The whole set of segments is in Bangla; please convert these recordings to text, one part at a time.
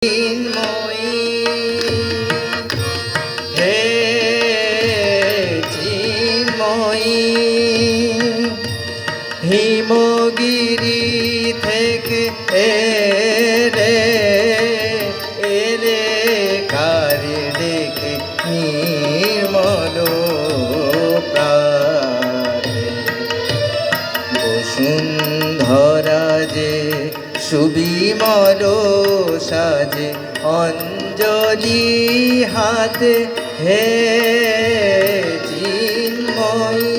চিন্ময়ী হে চিন্ময়ী হিমগিরি থেকে এলে কারে ডেকে নির্মল প্রাণে বসুন্ধরা যে সুবিমল সাজে অঞ্জলি হাতে হে চিন্ময়ী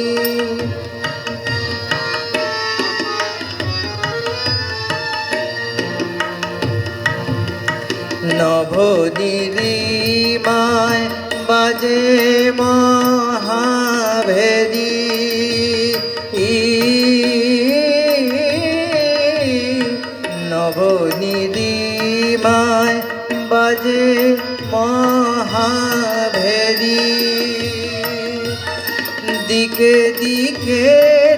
নভোনিরিমায় বাজে মহাভেদী নভোনিরিমায় বাজে মহাভেদী দিকে দিকে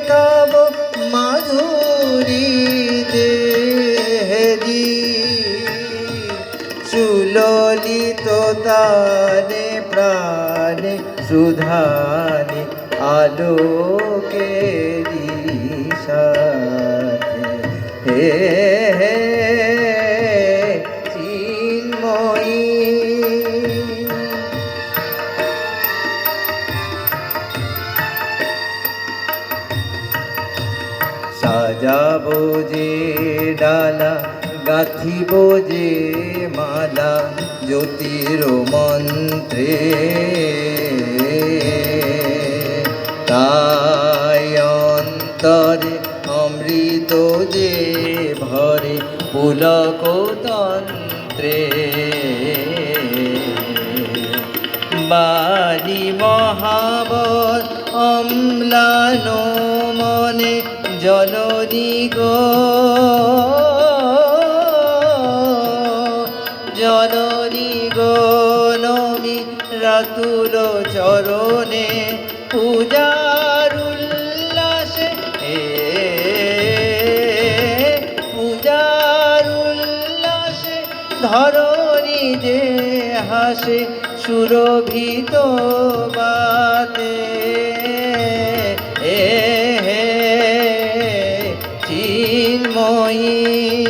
তব মাধুরী দেহেরি সুললিত তানে প্রাণে সুধানে আলোকেরি সাথে হে হে চিন্ময়ী সাজাবো যে ডালা গাঁথিব যে মালা জ্যোতির মন্ত্রে তাই অন্তরে অমৃত যে ভরে পুলক তন্ত্রে বালি মহাবর অম্লান মনে জননী গো জননী গো নমি রাতুল চরণে পূজার উল্লাসে পূজার উল্লাসে ধরণী যে হাসে সুরভিত বাতে চিন্ময়ী।